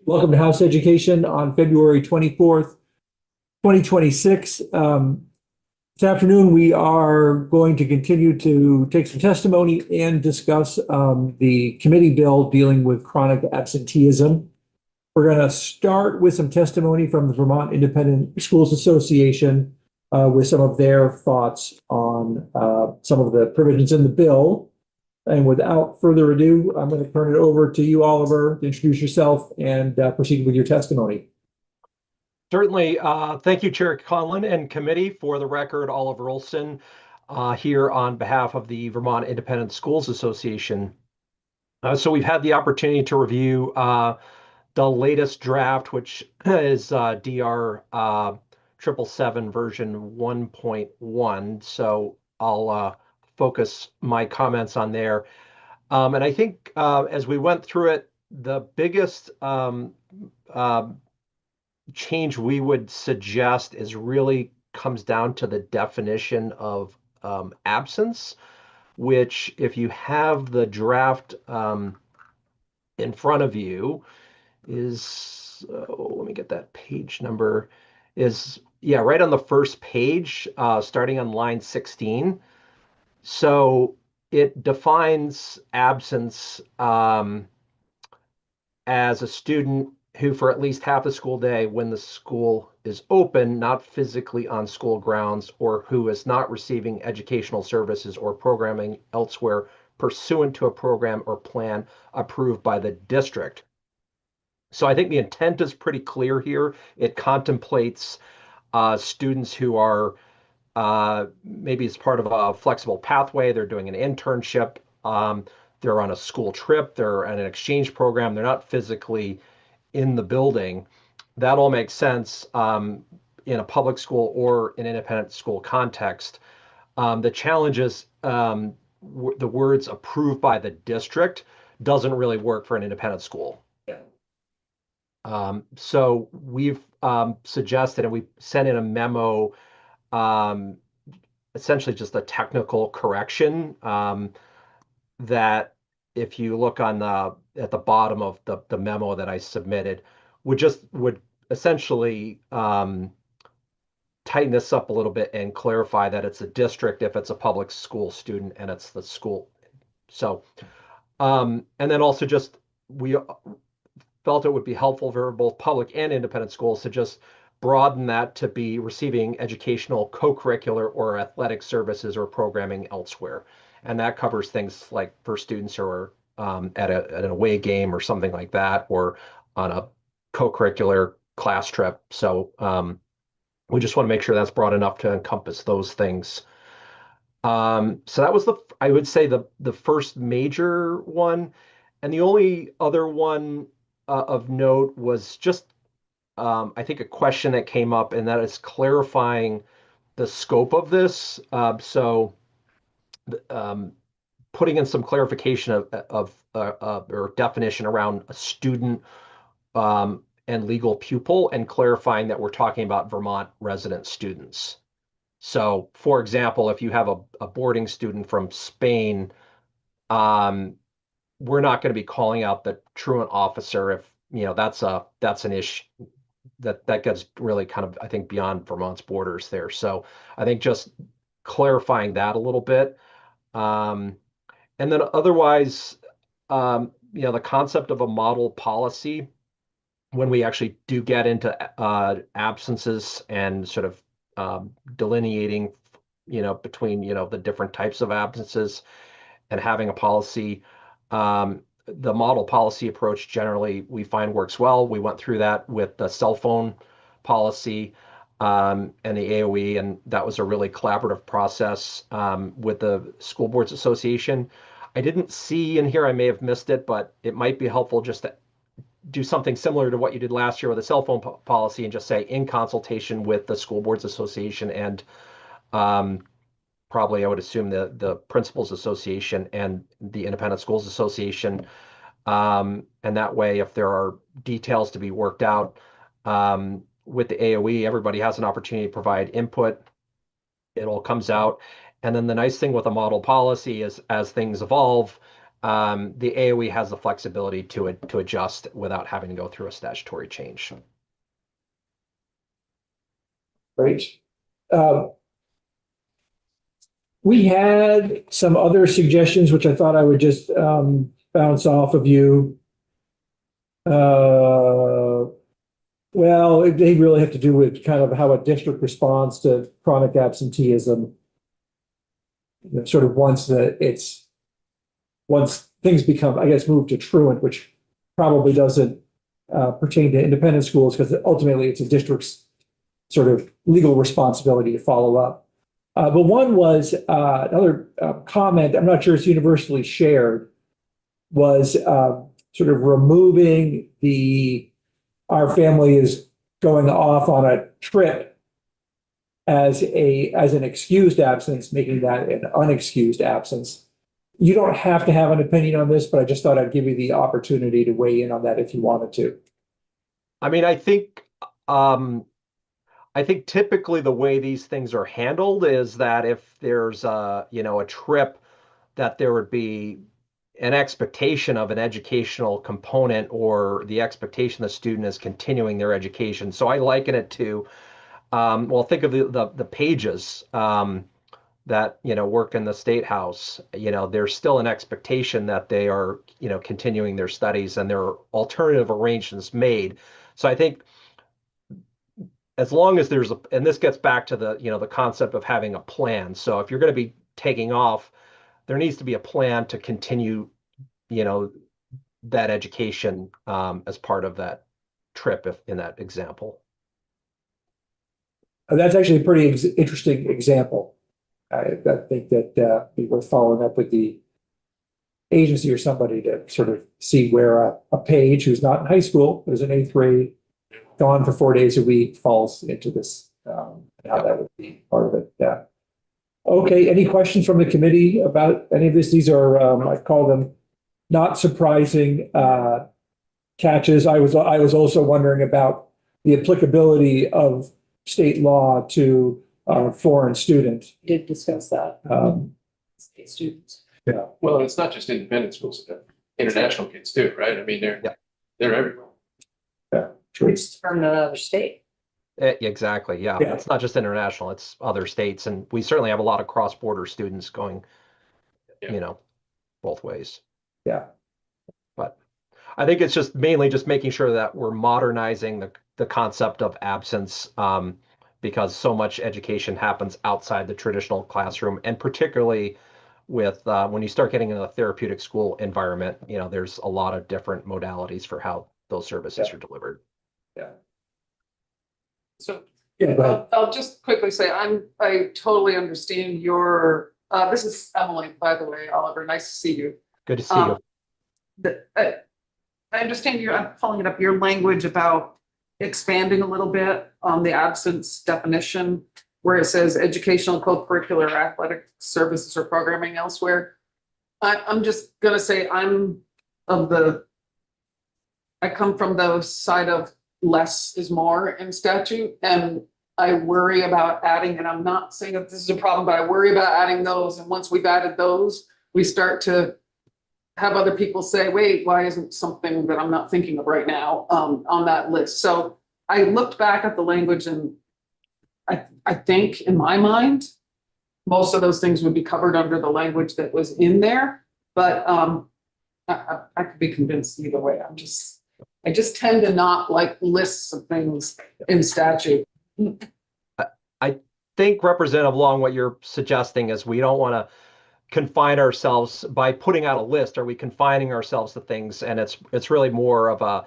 Welcome to House Education on February 24th, 2026. This afternoon, we are going to continue to take some testimony and discuss the committee bill dealing with chronic absenteeism. We're going to start with some testimony from the Vermont Independent Schools Association with some of their thoughts on some of the provisions in the bill. And without further ado, I'm going to turn it over to you, Oliver, to introduce yourself and proceed with your testimony. Certainly. Thank you, Chair Conlon and committee. For the record, Oliver Olson here on behalf of the Vermont Independent Schools Association. So we've had the opportunity to review the latest draft, which is DR 777 version 1.1. So I'll focus my comments on there. And I think as we went through it, the biggest change we would suggest is really comes down to the definition of absence, which if you have the draft in front of you is, let me get that page number, is, yeah, right on the first page, starting on line 16. So it defines absence as a student who, for at least half the school day when the school is open, not physically on school grounds, or who is not receiving educational services or programming elsewhere pursuant to a program or plan approved by the district. So I think the intent is pretty clear here. It contemplates students who are maybe as part of a flexible pathway, they're doing an internship, they're on a school trip, they're in an exchange program, they're not physically in the building. That all makes sense in a public school or an independent school context. The challenge is the words approved by the district doesn't really work for an independent school. So we've suggested, and we sent in a memo, essentially just a technical correction that if you look on at the bottom of the memo that I submitted, would essentially tighten this up a little bit and clarify that it's a district if it's a public school student and it's the school. So, and then also just we felt it would be helpful for both public and independent schools to just broaden that to be receiving educational, co-curricular, or athletic services or programming elsewhere. And that covers things like for students who are at an away game or something like that, or on a co-curricular class trip. So we just want to make sure that's broad enough to encompass those things. So that was I would say the first major one. And the only other one of note was just, I think, a question that came up, and that is clarifying the scope of this. So putting in some clarification or definition around a student and legal pupil, and clarifying that we're talking about Vermont resident students. So, for example, if you have a boarding student from Spain, we're not going to be calling out the truant officer if, that's an issue that gets really kind of, I think, beyond Vermont's borders there. So I think just clarifying that a little bit. And then otherwise, the concept of a model policy, when we actually do get into absences and sort of delineating, between, the different types of absences and having a policy, the model policy approach generally we find works well. We went through that with the cell phone policy and the AOE, and that was a really collaborative process with the School Boards Association. I didn't see in here, I may have missed it, but it might be helpful just to do something similar to what you did last year with the cell phone policy and just say in consultation with the School Boards Association and probably I would assume the Principals Association and the Independent Schools Association. And that way, if there are details to be worked out with the AOE, everybody has an opportunity to provide input. It all comes out. And then the nice thing with a model policy is as things evolve, the AOE has the flexibility to adjust without having to go through a statutory change. Great. We had some other suggestions, which I thought I would just bounce off of you. Well, they really have to do with kind of how a district responds to chronic absenteeism. You know, sort of once things become, I guess, moved to truant, which probably doesn't pertain to independent schools because ultimately it's a district's sort of legal responsibility to follow up. But one was another comment, I'm not sure it's universally shared, was sort of removing our family is going off on a trip as an excused absence, making that an unexcused absence. You don't have to have an opinion on this, but I just thought I'd give you the opportunity to weigh in on that if you wanted to. I mean, I think typically the way these things are handled is that if there's a trip, that there would be an expectation of an educational component or the expectation the student is continuing their education. So I liken it to, well, think of the pages that, work in the State House. There's still an expectation that they are, continuing their studies and there are alternative arrangements made. So I think as long as and this gets back to the concept of having a plan. So if you're going to be taking off, there needs to be a plan to continue, that education as part of that trip, if in that example. That's actually a pretty interesting example. I think that be worth following up with the agency or somebody to sort of see where a page who's not in high school, who's in 8th grade, gone for 4 days a week, falls into this, how that would be part of it. Yeah. Okay, any questions from the committee about any of this? These are, I call them not surprising catches. I was also wondering about the applicability of state law to foreign students. Did discuss that. State students. Yeah. Well, it's not just independent schools, international kids too, right? I mean, they're everywhere. Yeah, true. It's from another state. Exactly. Yeah. Yeah. It's not just international, it's other states. And we certainly have a lot of cross-border students going, both ways. Yeah. But I think it's just mainly just making sure that we're modernizing the concept of absence, because so much education happens outside the traditional classroom, and particularly with when you start getting into a therapeutic school environment, there's a lot of different modalities for how those services are delivered. Yeah. So Yeah, go ahead. I'll just quickly say, I totally understand your, this is Emily, by the way, Oliver, nice to see you. Good to see you. I understand I'm following it up, your language about expanding a little bit on the absence definition, where it says educational, co-curricular, athletic services or programming elsewhere. I'm just gonna say I come from the side of less is more in statute, and I worry about adding, and I'm not saying that this is a problem, but I worry about adding those, and once we've added those, we start to have other people say, wait, why isn't something that I'm not thinking of right now on that list? So I looked back at the language, and I think in my mind, most of those things would be covered under the language that was in there, but I could be convinced either way. I just tend to not like lists of things in statute. I think, Representative Long, what you're suggesting is we don't want to confine ourselves by putting out a list. Are we confining ourselves to things? And it's really more of a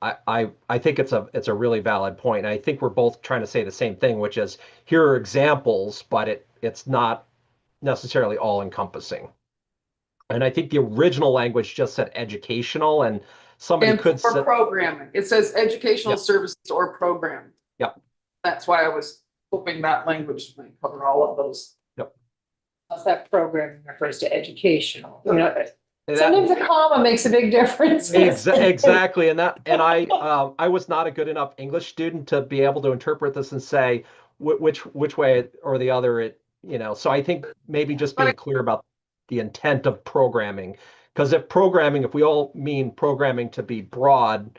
I think it's a really valid point. And I think we're both trying to say the same thing, which is here are examples, but it's not necessarily all encompassing. And I think the original language just said educational, and somebody And could for say programming, it says educational Yep. services or program. Yep. That's why I was hoping that language might cover all of those. How's that programming refers to educational? that- Sometimes a comma makes a big difference. Exactly, and I was not a good enough English student to be able to interpret this and say which way or the other So I think maybe just being clear about the intent of programming. Because if we all mean programming to be broad,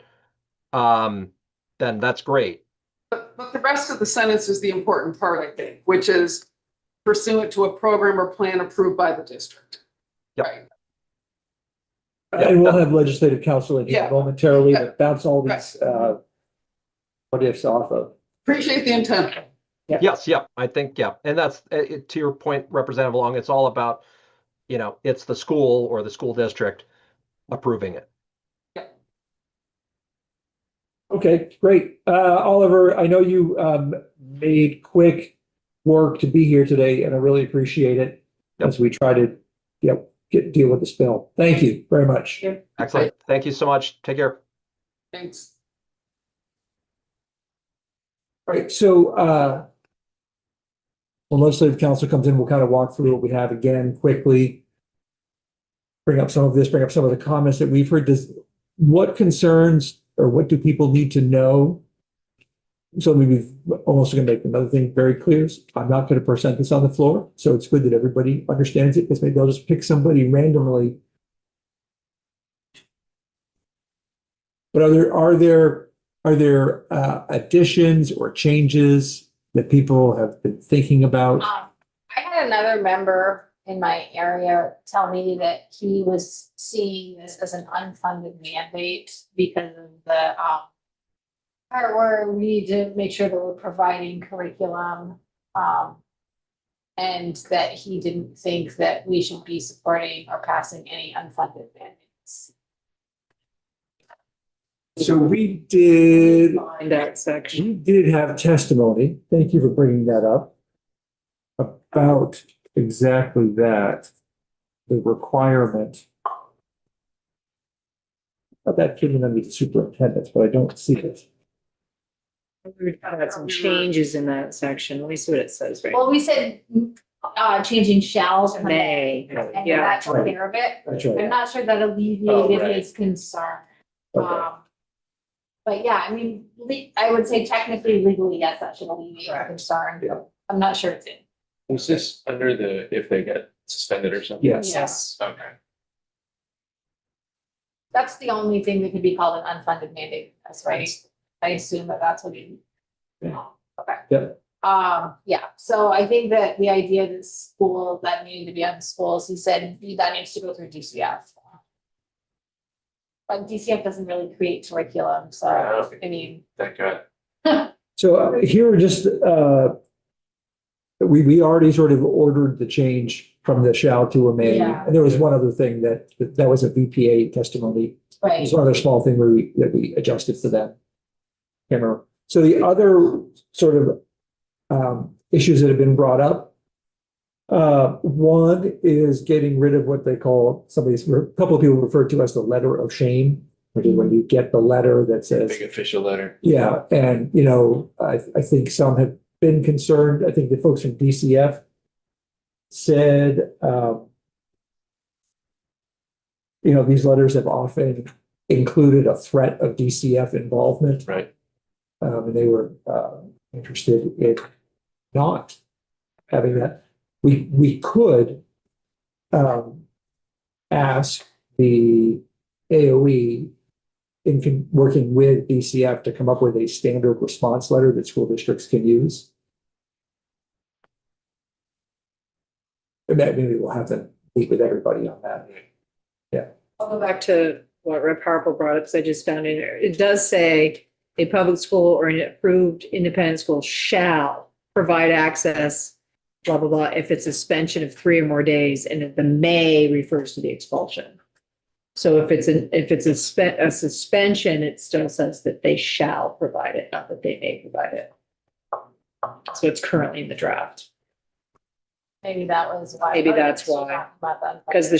then that's great. But the rest of the sentence is the important part, I think, which is pursuant to a program or plan approved by the district. Yep. Right. And we'll have legislative counsel in here Yeah. momentarily Yeah. that bounce all these, what ifs off of. Appreciate the intent. Yeah. Yes, yeah, I think, yeah. And that's, to your point, Representative Long, it's all about, it's the school or the school district approving it. Okay, great. Oliver, I know you made quick work to be here today, and I really appreciate it Yep. as we try to, deal with the spill. Thank you very much. Excellent. Thank you so much. Take care. Thanks. All right, so when legislative council comes in, we'll kind of walk through what we have again quickly. Bring up some of the comments that we've heard. What concerns or what do people need to know? So maybe almost going to make another thing very clear. I'm not going to present this on the floor, so it's good that everybody understands it, because maybe I'll just pick somebody randomly. But are there additions or changes that people have been thinking about? I had another member in my area tell me that he was seeing this as an unfunded mandate because of the part where we need to make sure that we're providing curriculum. And that he didn't think that we should be supporting or passing any unfunded mandates. So we did Find that section. We did have testimony, thank you for bringing that up, about exactly that, the requirement. That came under the superintendent, but I don't see it. We've had some changes in that section. Let me see what it says right. Well, we said, changing shall to May, may, and yeah. that took care of it. That's I'm right. not sure that Oh, alleviated right. his concern. Okay. But yeah, I mean, I would say technically, legally, yes, that should alleviate your Right. concern. Yeah. I'm not sure it's in. Was this under if they get suspended or something? Yes. Yes. Okay. That's the only thing that could be called an unfunded mandate, that's right? I assume that that's what you. Yeah. Okay. Yep. Yeah, so I think that the idea that school, that needed to be on the schools, he said that needs to go through DCF. But DCF doesn't really create curriculum, so, I mean, Thank God. So here are just, we already sort of ordered the change from the shall to a may. Yeah. And there was one other thing that was a VPA testimony. right, There's one other small thing that we adjusted for that. Can't remember. So the other sort of issues that have been brought up. One is getting rid of what they call, a couple of people refer to as the letter of shame, which is when you get the letter that says, Big official letter. yeah, and I think some have been concerned. I think the folks from DCF said, these letters have often included a threat of DCF involvement. Right. And they were interested in not having that. We could ask the AOE working with DCF to come up with a standard response letter that school districts can use. And that maybe we'll have to meet with everybody on that. I'll go back to what Rep. Harper brought up, because I just found it does say a public school or an approved independent school shall provide access, blah, blah, blah, if it's a suspension of 3 or more days, and the may refers to the expulsion. So if it's a suspension, it still says that they shall provide it, not that they may provide it. So it's currently in the draft, maybe that was why. Maybe that's why. because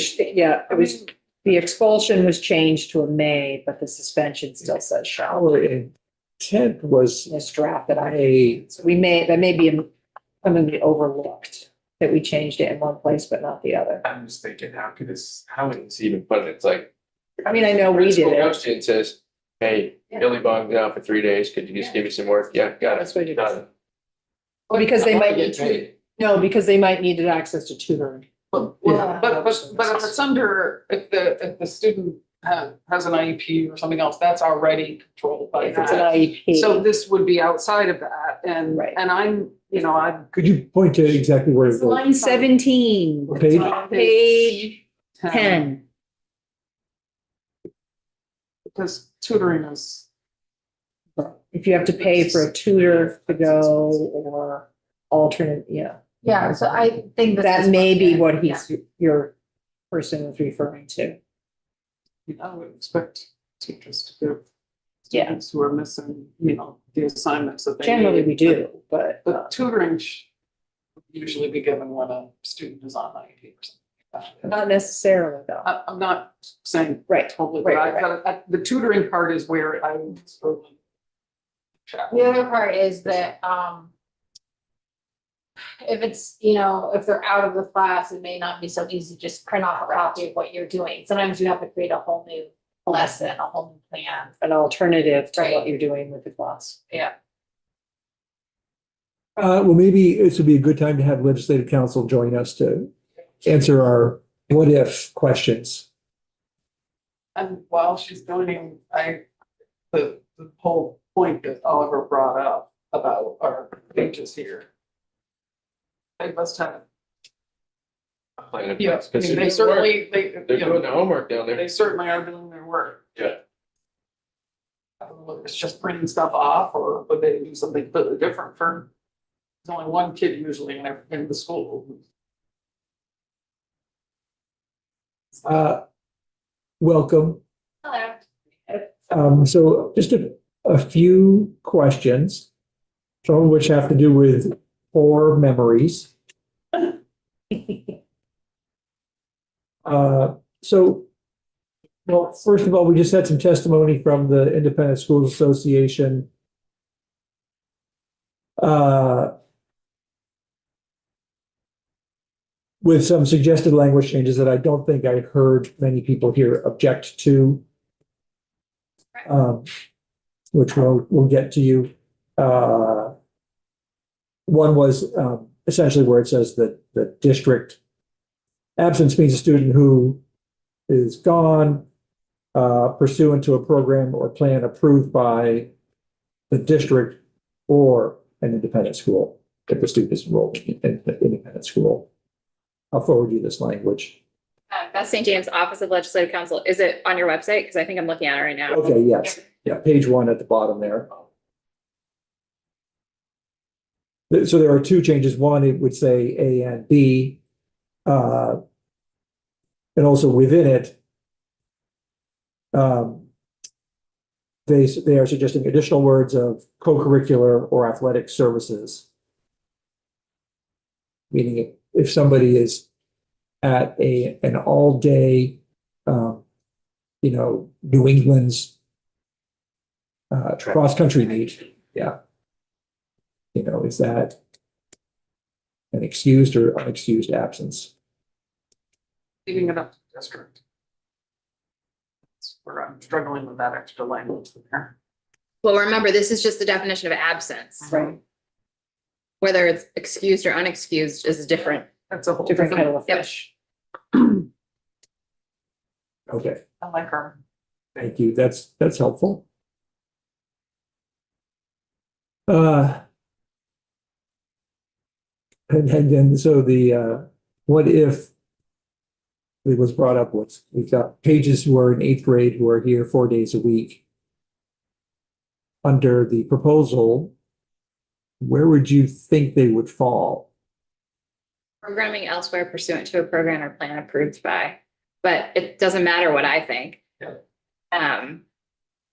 the expulsion was changed to a may, but the suspension still says shall. Our intent was In this draft that that so that may be something we overlooked, that we changed it in one place but not the other. I'm just thinking, how is he even put it? It's like. I mean, I know we did Principal it. comes to you and says, hey, Yeah. Billy Bong's out for 3 days. Could you just give me some work? Yeah, got it. That's what you Done. Well, because they I wanna might get paid. need access to tutoring. But, Yeah. but if it's under, if the student has an IEP or something else, that's already controlled by If it's an that. IEP. So this would be outside of that, and, Right. and I'm, I'm. Could you point to exactly where? It's line 17, What page? page 10. Because tutoring is, If you have to pay for a tutor to go or alternate, yeah. Yeah, so I think this That is may be yeah. what your person is referring to. I would expect teachers to give Yeah. students who are missing, the assignments that they. Generally, need. we do, but But tutoring should usually be given when a student is on IEP or something like that. not necessarily though. I'm not saying Right, totally, but right, the tutoring part is where I would. The other part is that, if it's, if they're out of the class, it may not be so easy to just print off a copy of what you're doing. Sometimes you have to create a whole new lesson, a whole new plan. an alternative to what Right. you're doing with the class. Yeah. Well, maybe this would be a good time to have legislative council join us to answer our what if questions. And while she's joining, the whole point that Oliver brought up about our pages here. They must have, A plan in yeah, place, 'cause they they're certainly, they're doing their homework down there. they certainly are doing their work. Yeah. I don't know if it's just printing stuff off, or would they do something completely different for, there's only one kid usually in the school. Welcome. Hello. So just a few questions, some of which have to do with core memories. So, well, first of all, we just had some testimony from the Independent Schools Association. With some suggested language changes that I don't think I heard many people here object to. Which we'll get to you. One was essentially where it says that the district absence means a student who is gone pursuant to a program or plan approved by the district or an independent school, if the student is enrolled in an independent school. I'll forward you this language. That's St. James Office of Legislative Counsel. Is it on your website? Because I think I'm looking at it right now. Okay, yes, yeah, page 1 at the bottom there. So there are two changes. One, it would say A and B. And also within it, they are suggesting additional words of co-curricular or athletic services. Meaning if somebody is at an all-day, New England's cross-country meet, yeah. Is that an excused or unexcused absence? Leaving it up to the district. That's where I'm struggling with that extra language there. Well, remember, this is just the definition of absence. Right. Whether it's excused or unexcused is different. That's a whole Different different, kettle of Yep. fish. Okay, I like her. thank you. That's helpful. And then, so the, what if it was brought up, we've got pages who are in 8th grade who are here 4 days a week. Under the proposal, where would you think they would fall? Programming elsewhere pursuant to a program or plan approved by, but it doesn't matter what I think. Yeah.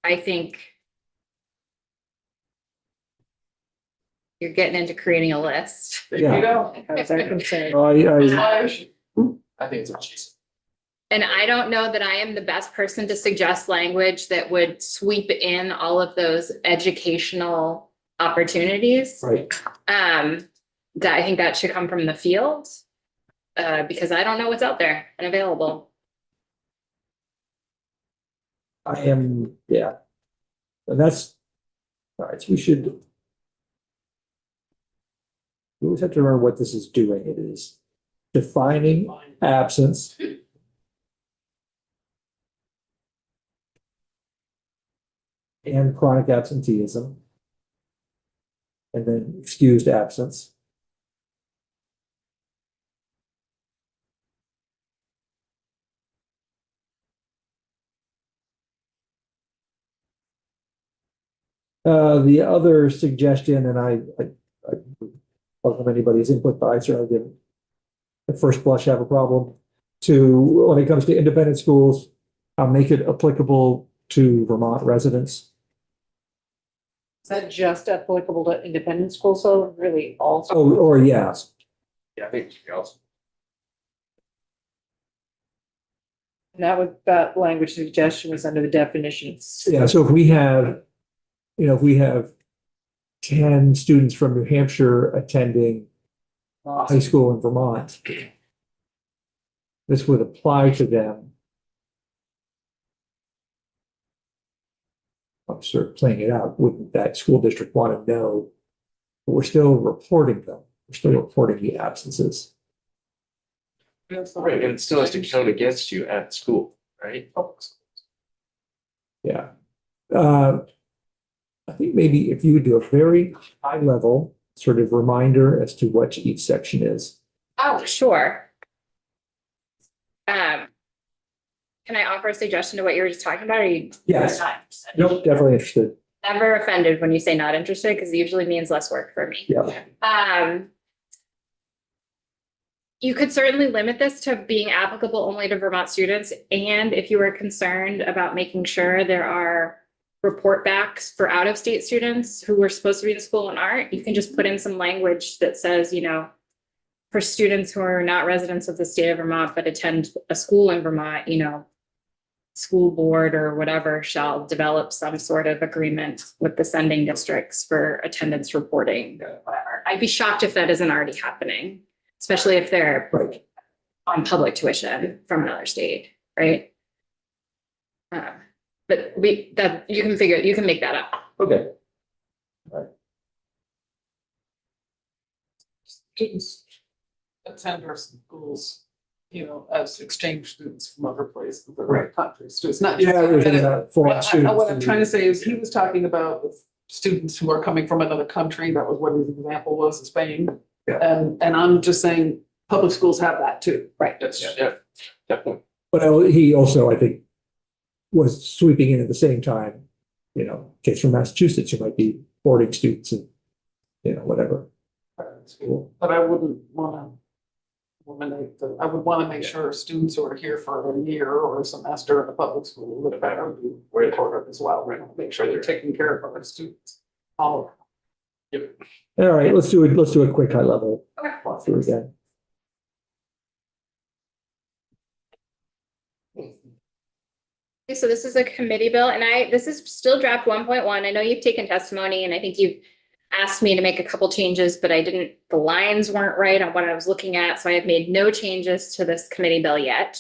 I think you're getting into creating a list. There Yeah. you go. That's our concern. I think it's a cheese. And I don't know that I am the best person to suggest language that would sweep in all of those educational opportunities. Right. That I think that should come from the field. Because I don't know what's out there and available. I am, yeah. And that's, all right, so we always have to remember what this is doing. It is defining absence. And chronic absenteeism. And then excused absence. The other suggestion, and I welcome anybody's input, but I certainly didn't at first blush have a problem to, when it comes to independent schools, make it applicable to Vermont residents. Is that just applicable to independent schools, so really all? Oh, or yes, Yeah, I think it's else. And that language suggestion was under the definitions. yeah, so if we have, if we have 10 students from New Hampshire attending high school in Vermont, this would apply to them. I'm sort of playing it out. Wouldn't that school district want to know? But we're still reporting them. We're still reporting the absences. Right, and it still has to count against you at school, right? Yeah. I think maybe if you would do a very high level sort of reminder as to what each section is. Oh, sure. Can I offer a suggestion to what you were just talking about? Or you? Yes. Not interested? Nope, definitely interested. Never offended when you say not interested, because it usually means less work for me. Yeah. You could certainly limit this to being applicable only to Vermont students. And if you are concerned about making sure there are report backs for out-of-state students who were supposed to be in school and aren't, you can just put in some language that says, for students who are not residents of the state of Vermont, but attend a school in Vermont, school board or whatever shall develop some sort of agreement with the sending districts for attendance reporting, or whatever. I'd be shocked if that isn't already happening, especially if they're Right. on public tuition from another state, right? But you can make that up. Okay. Students attend our schools, as exchange students from other places, other countries, so it's not. Yeah, there's foreign students. What I'm trying to say is, he was talking about the students who are coming from another country, that was what his example was in Spain. Yeah. And I'm just saying, public schools have that too. Right. Yeah, definitely. But he also, I think, was sweeping in at the same time, kids from Massachusetts who might be boarding students and, whatever. School. But I wouldn't wanna eliminate I would wanna make sure students who are here for a year or a semester in a public school would better be recorded as well, right? Make sure they're taking care of our students. All of them. All right, let's do a quick high level Okay. walkthrough again. Okay, so this is a committee bill, and this is still draft 1.1. I know you've taken testimony, and I think you've asked me to make a couple changes, but the lines weren't right on what I was looking at, so I have made no changes to this committee bill yet.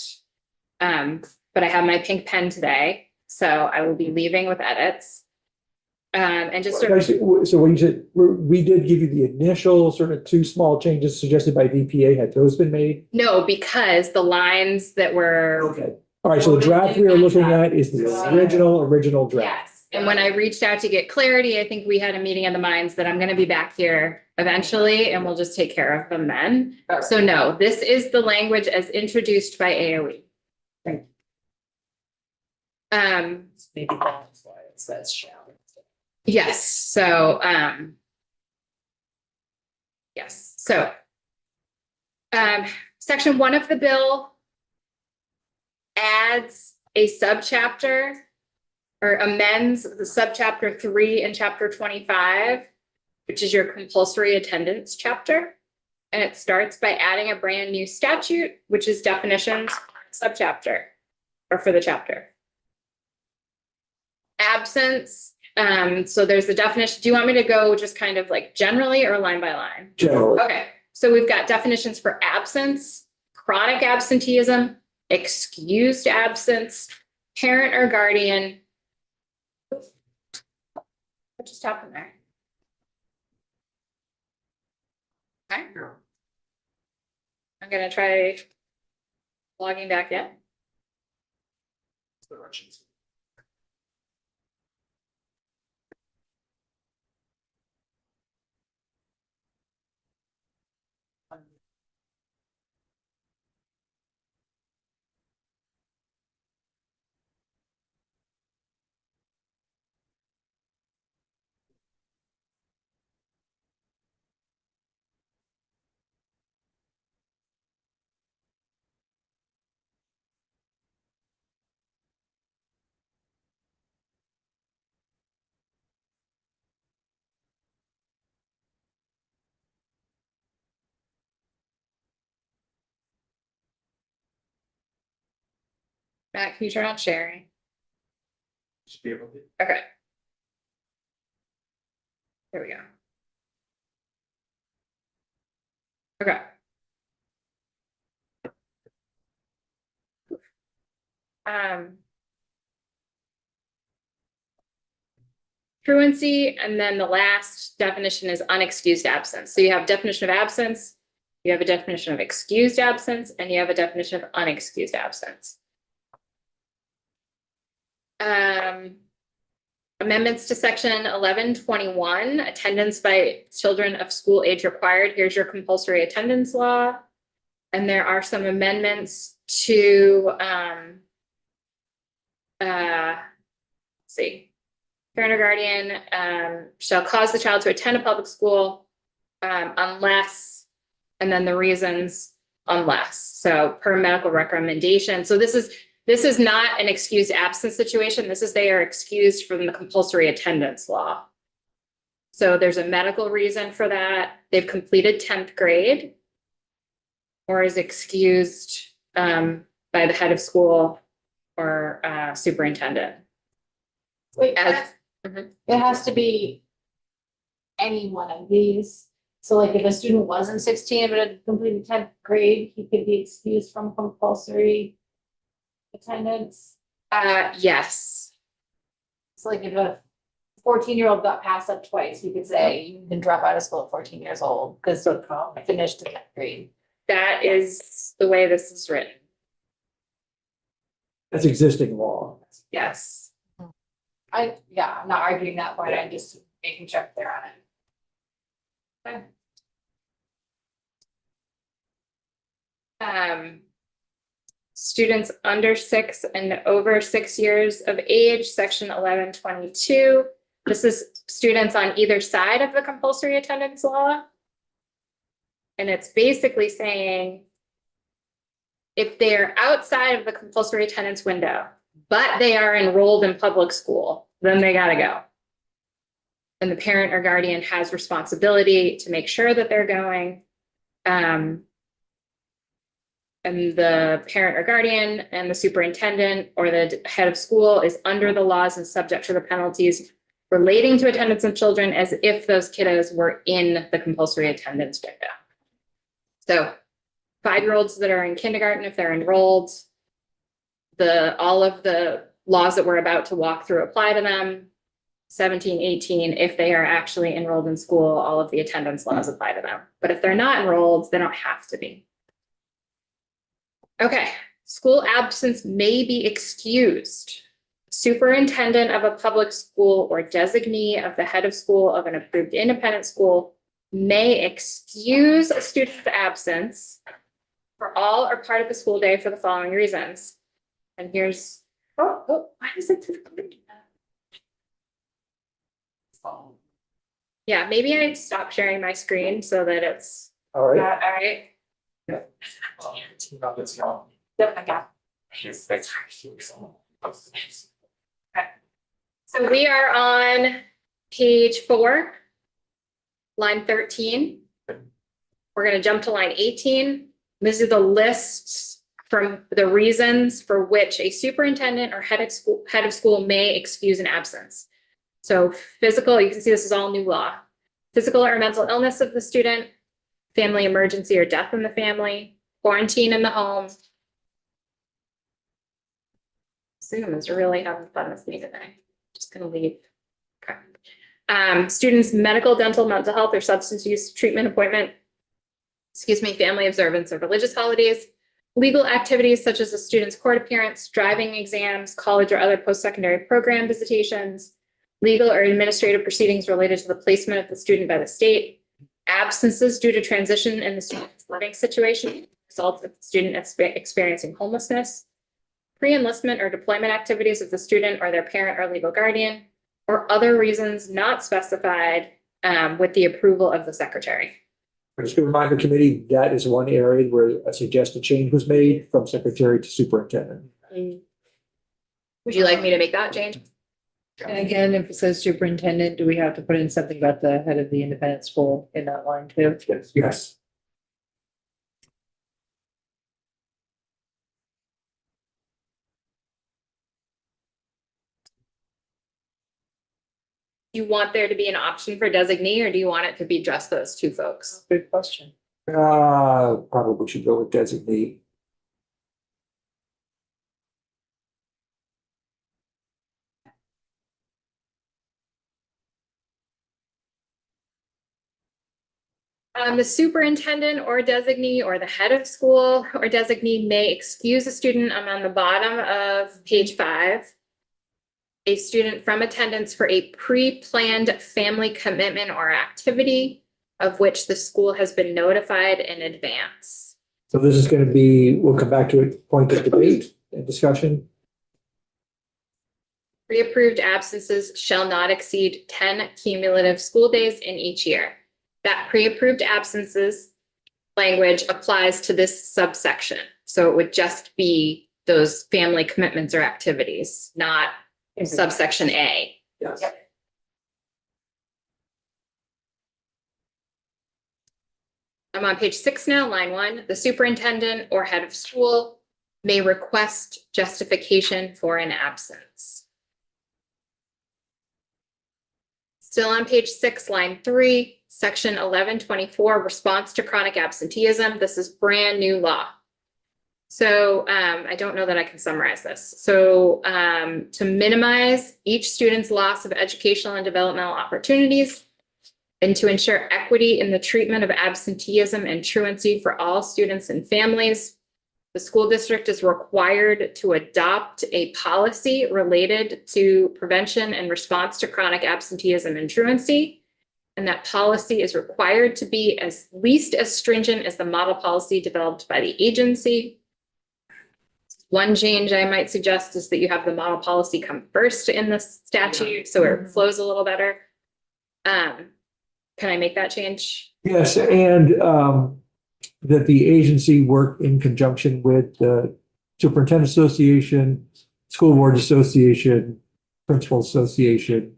But I have my pink pen today, so I will be leaving with edits. And just sort of, So when you said, we did give you the initial sort of 2 small changes suggested by VPA, had those been made? no, because the lines that were. Okay. All right, so the draft we are looking at is the original draft. Yes, and when I reached out to get clarity, I think we had a meeting of the minds that I'm gonna be back here eventually, and we'll just take care of them then. So no, this is the language as introduced by AOE. Maybe that's why it says shall. Yes, so, yes, so. Section 1 of the bill adds a subchapter or amends the subchapter 3 in chapter 25, which is your compulsory attendance chapter. And it starts by adding a brand new statute, which is definitions subchapter or for the chapter. Absence. So there's the definition. Do you want me to go just kind of like generally or line by line? Generally. Okay, so we've got definitions for absence, chronic absenteeism, excused absence, parent or guardian. What just happened there? Okay. I'm gonna try logging back in. Matt, can you turn on sharing? Should be able to. Okay. There we go. Okay. Um. Truancy, and then the last definition is unexcused absence. So you have definition of absence, you have a definition of excused absence, and you have a definition of unexcused absence. Amendments to section 1121, attendance by children of school age required. Here's your compulsory attendance law. And there are some amendments to, let's see. Parent or guardian shall cause the child to attend a public school unless, and then the reasons unless. So per medical recommendation. So this is not an excused absence situation. This is they are excused from the compulsory attendance law. So there's a medical reason for that. They've completed 10th grade or is excused by the head of school or superintendent. Wait, As- it has to be any one of these. So like if a student wasn't 16 but had completed 10th grade, he could be excused from compulsory attendance. Yes. So like if a 14-year-old got passed up twice, we could say you can drop out of school at 14 years old because you finished the 10th grade. That is the way this is written. That's existing law. Yes. I'm not arguing that point. I'm just making sure they're on it. Students under 6 and over 6 years of age, section 1122. This is students on either side of the compulsory attendance law. And it's basically saying if they're outside of the compulsory attendance window, but they are enrolled in public school, then they gotta go. And the parent or guardian has responsibility to make sure that they're going. And the parent or guardian and the superintendent or the head of school is under the laws and subject to the penalties relating to attendance of children as if those kiddos were in the compulsory attendance window. So 5-year-olds that are in kindergarten, if they're enrolled, all of the laws that we're about to walk through apply to them. 17, 18, if they are actually enrolled in school, all of the attendance laws apply to them. But if they're not enrolled, they don't have to be. Okay, school absence may be excused. Superintendent of a public school or designee of the head of school of an approved independent school may excuse a student's absence for all or part of the school day for the following reasons. And here's, why is it? Yeah, maybe I stop sharing my screen so that it's, All right. all right. So we are on page 4, line 13. We're going to jump to line 18. This is the list from the reasons for which a superintendent or head of school may excuse an absence. So physical, you can see this is all new law. Physical or mental illness of the student, family emergency or death in the family, quarantine in the home. Zoom is really having fun with me today. Just gonna leave. Okay. Students' medical, dental, mental health, or substance use treatment appointment. family observance of religious holidays, legal activities such as a student's court appearance, driving exams, college or other post-secondary program visitations, legal or administrative proceedings related to the placement of the student by the state, absences due to transition in the student's living situation, results of the student experiencing homelessness, pre-enlistment or deployment activities of the student or their parent or legal guardian, or other reasons not specified with the approval of the secretary. Just to remind the committee, that is one area where a suggested change was made from secretary to superintendent. Would you like me to make that change? And again, if it says superintendent, do we have to put in something about the head of the independent school in that line too? Yes. Do you want there to be an option for designee, or do you want it to be just those two folks? Good question. Probably should go with designee. The superintendent or designee or the head of school or designee may excuse a student. I'm on the bottom of page 5. A student from attendance for a pre-planned family commitment or activity of which the school has been notified in advance. So this is going to be, we'll come back to it, point of debate and discussion. Pre-approved absences shall not exceed 10 cumulative school days in each year. That pre-approved absences language applies to this subsection. So it would just be those family commitments or activities, not subsection A. Yes. I'm on page 6 now, line 1. The superintendent or head of school may request justification for an absence. Still on page 6, line 3, section 1124, response to chronic absenteeism. This is brand new law. So I don't know that I can summarize this. So to minimize each student's loss of educational and developmental opportunities, and to ensure equity in the treatment of absenteeism and truancy for all students and families, the school district is required to adopt a policy related to prevention and response to chronic absenteeism and truancy. And that policy is required to be at least as stringent as the model policy developed by the agency. One change I might suggest is that you have the model policy come first in the statute, so it flows a little better. Can I make that change? Yes, and that the agency work in conjunction with the Superintendent Association, School Board Association, Principal Association,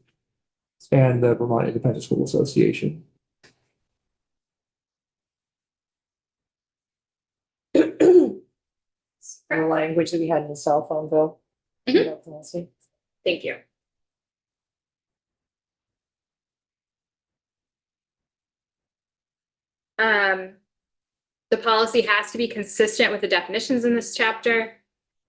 and the Vermont Independent School Association. The language that we had in the cell phone bill. Mhm. Thank you. The policy has to be consistent with the definitions in this chapter,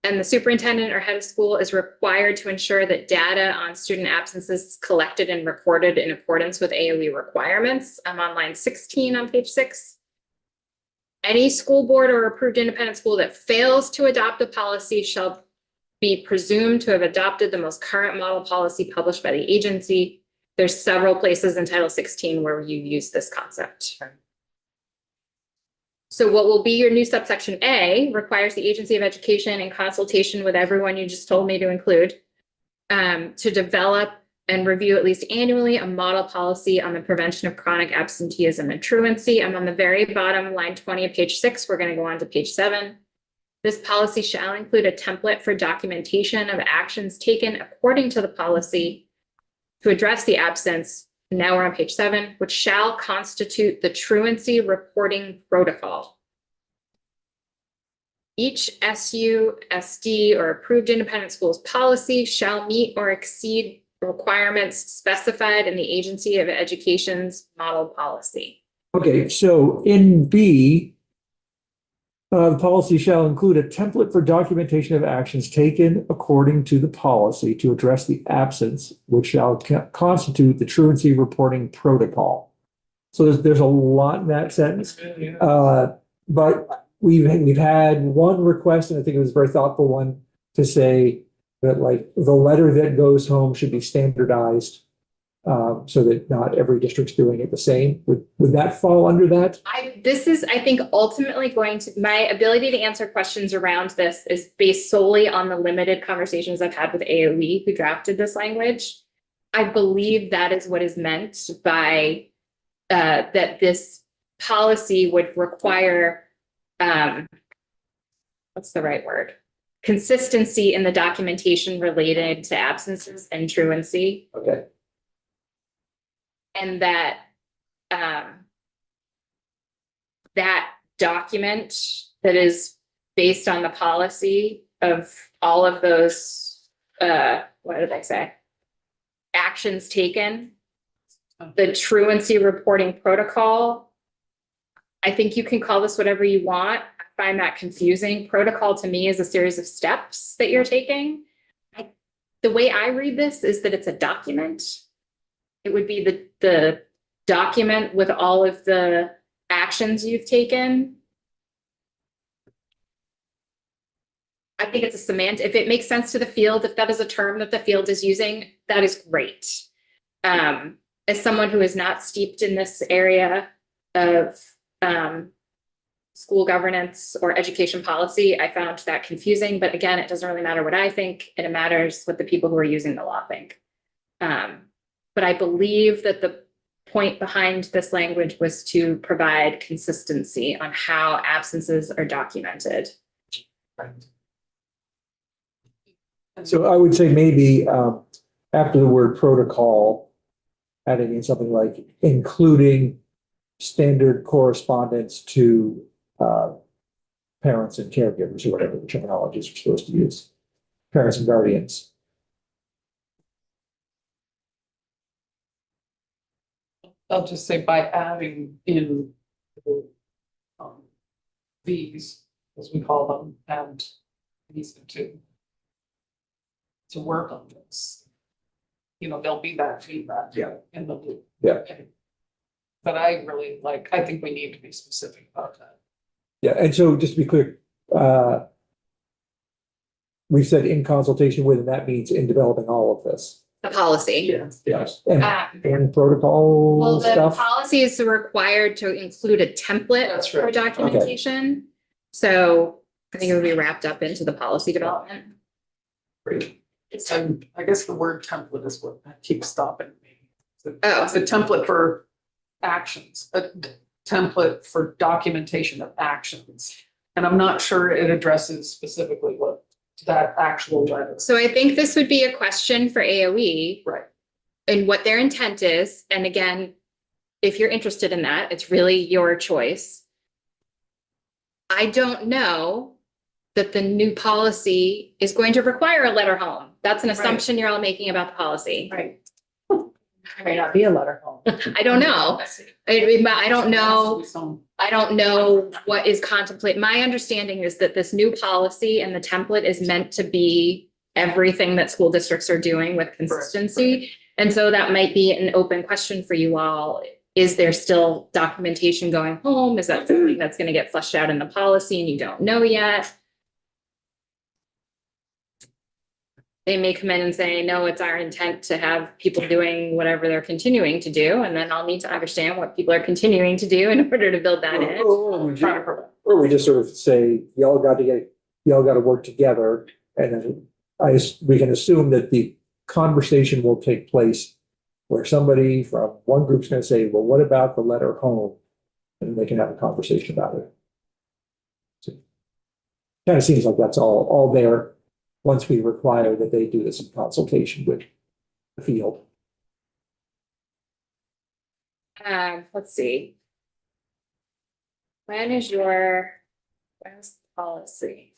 and the superintendent or head of school is required to ensure that data on student absences is collected and recorded in accordance with AOE requirements. I'm on line 16 on page 6. Any school board or approved independent school that fails to adopt a policy shall be presumed to have adopted the most current model policy published by the agency. There's several places in Title 16 where you use this concept. So what will be your new subsection A requires the Agency of Education in consultation with everyone you just told me to include to develop and review at least annually a model policy on the prevention of chronic absenteeism and truancy. I'm on the very bottom, line 20 of page 6. We're going to go on to page 7. This policy shall include a template for documentation of actions taken according to the policy to address the absence. Now we're on page 7, which shall constitute the truancy reporting protocol. Each SU, SD, or approved independent schools policy shall meet or exceed requirements specified in the Agency of Education's model policy. Okay, so in B, the policy shall include a template for documentation of actions taken according to the policy to address the absence, which shall constitute the truancy reporting protocol. So there's a lot in that sentence. But we've had one request, and I think it was a very thoughtful one, to say that like the letter that goes home should be standardized, so that not every district's doing it the same. Would that fall under that? This is, I think, ultimately going to, my ability to answer questions around this is based solely on the limited conversations I've had with AOE who drafted this language. I believe that is what is meant by that this policy would require, what's the right word? Consistency in the documentation related to absences and truancy. Okay. And that that document that is based on the policy of all of those, what did I say? Actions taken, the truancy reporting protocol. I think you can call this whatever you want. I find that confusing. Protocol to me is a series of steps that you're taking. The way I read this is that it's a document. It would be the document with all of the actions you've taken. I think it's a semantic, if it makes sense to the field, if that is a term that the field is using, that is great. As someone who is not steeped in this area of school governance or education policy, I found that confusing, but again, it doesn't really matter what I think, and it matters what the people who are using the law think. But I believe that the point behind this language was to provide consistency on how absences are documented. So I would say maybe after the word protocol, adding in something like including standard correspondence to parents and caregivers, or whatever the terminologies are supposed to use, parents and guardians. I'll just say by adding in these, as we call them, and these to work on this. You know, there'll be that feedback. Yeah. In the loop. Yeah. But I really I think we need to be specific about that. Yeah, and so just to be clear, we said in consultation with, and that means in developing all of this. The policy. Yes. Um, And protocol Well, the stuff. policy is required to include a template That's for right. documentation. So I think it would be wrapped up into the policy development. Great. And I guess the word template is what keeps stopping me. Oh. It's a template for actions, a template for documentation of actions. And I'm not sure it addresses specifically what that actual letter. So I think this would be a question for AOE Right. and what their intent is. And again, if you're interested in that, it's really your choice. I don't know that the new policy is going to require a letter home. That's an assumption you're all making about the policy. Right. May not be a letter home. I don't know. I don't know. I don't know what is contemplated. My understanding is that this new policy and the template is meant to be everything that school districts are doing with consistency. And so that might be an open question for you all. Is there still documentation going home? Is that something that's going to get fleshed out in the policy and you don't know yet? They may come in and say, no, it's our intent to have people doing whatever they're continuing to do. And then I'll need to understand what people are continuing to do in order to build that in. Or we just sort of say, y'all got to work together, and then we can assume that the conversation will take place where somebody from one group's going to say, well, what about the letter home? And they can have a conversation about it. So, kind of seems like that's all there once we require that they do this in consultation with the field. Let's see. Where's the policy?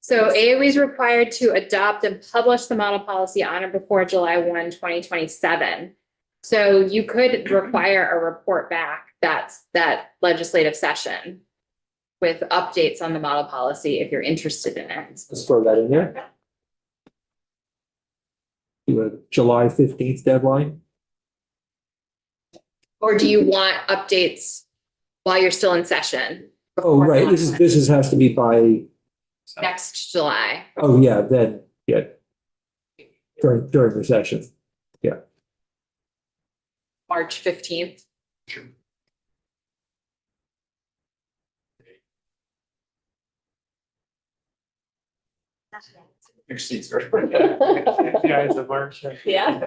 So AOE is required to adopt and publish the model policy on or before July 1, 2027. So you could require a report back that legislative session with updates on the model policy if you're interested in it. Let's throw that in there. Do a July 15th deadline. Or do you want updates while you're still in session? Oh, before right, this is, has to be by, Next July. oh, yeah, then, yeah. During the session. March 15th. Exceeds our. Yeah, it's a March. Yeah.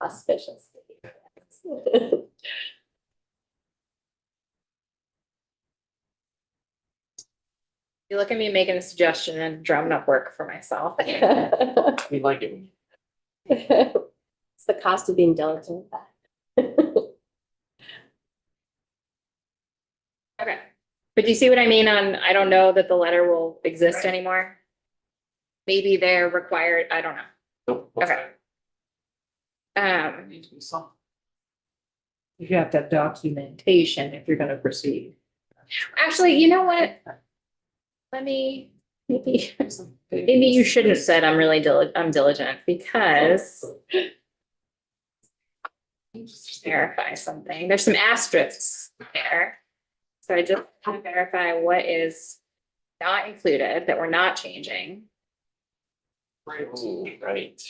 Auspicious. You look at me making a suggestion and drumming up work for myself. We like it. It's the cost of being diligent. Okay. But do you see what I mean on, I don't know that the letter will exist anymore? Maybe they're required, I don't know. Okay. Need to be some. You have to have documentation if you're gonna proceed. Actually, you know what? Let me, maybe you should have said I'm really I'm diligent because just verify something. There's some asterisks there. So I just want to verify what is not included, that we're not changing. Right.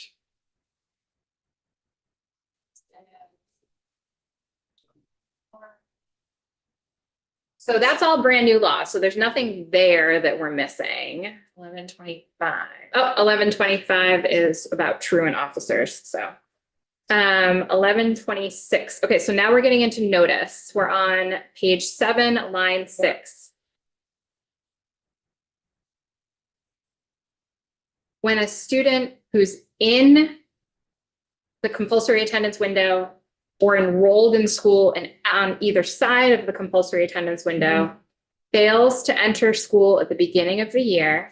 So that's all brand new law. So there's nothing there that we're missing. 1125. Oh, 1125 is about truant officers. So 1126. Okay, so now we're getting into notice. We're on page 7, line 6. When a student who's in the compulsory attendance window or enrolled in school and on either side of the compulsory attendance window fails to enter school at the beginning of the year,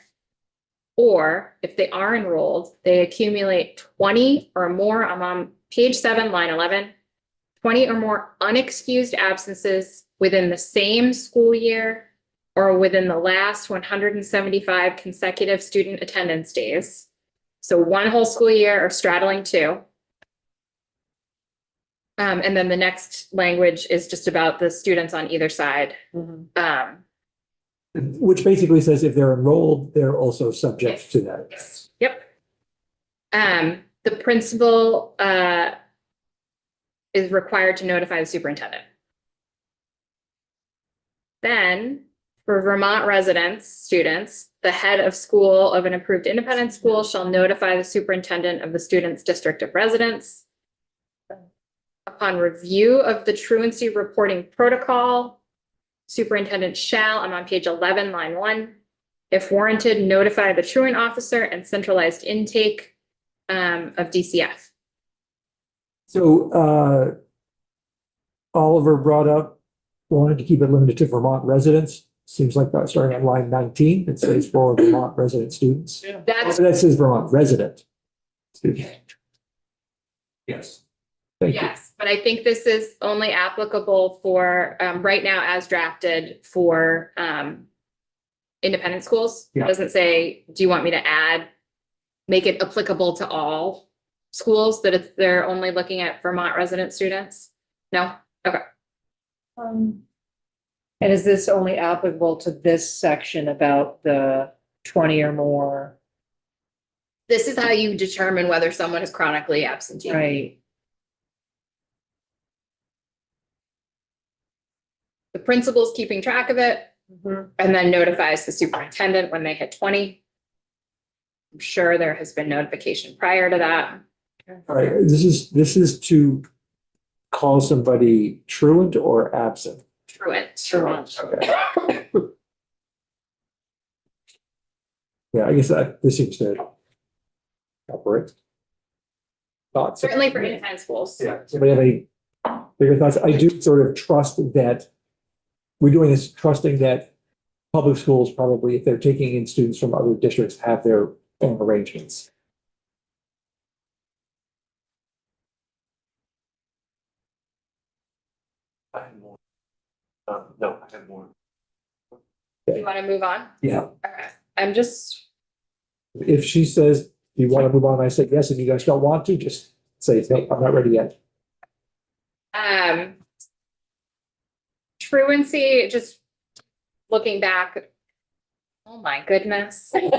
or if they are enrolled, they accumulate 20 or more, I'm on page 7, line 11, 20 or more unexcused absences within the same school year or within the last 175 consecutive student attendance days. So one whole school year or straddling 2. And then the next language is just about the students on either side. Which basically says if they're enrolled, they're also subject to that. Yes. Yep. The principal is required to notify the superintendent. Then for Vermont residents, students, the head of school of an approved independent school shall notify the superintendent of the student's district of residence. Upon review of the truancy reporting protocol, superintendent shall, I'm on page 11, line 1, if warranted, notify the truant officer and centralized intake of DCF. So Oliver brought up, wanted to keep it limited to Vermont residents. Seems like that's starting on line 19. It says for Vermont resident students. That's, So that says Vermont resident student. Yes. Thank you. yes, but I think this is only applicable for, right now as drafted for independent schools. It Yeah. doesn't say, do you want me to add, make it applicable to all schools that if they're only looking at Vermont resident students? No? Okay. And is this only applicable to this section about the 20 or more? This is how you determine whether someone is chronically absentee. Right. The principal's keeping track of it and then notifies the superintendent when they hit 20. I'm sure there has been notification prior to that. All right, this is to call somebody truant or absent. Truant. Okay. Yeah, I guess this seems to operate. Thoughts? Certainly for independent schools. Yeah, somebody have any bigger thoughts? I do sort of trust that we're doing this, trusting that public schools probably, if they're taking in students from other districts, have their own arrangements. I have more. No, I have more. You want to move on? Yeah, Okay. I'm just, if she says, do you want to move on? I say yes, and you guys don't want to, just say, no, I'm not ready yet. Truancy, just looking back. Oh my goodness. Are we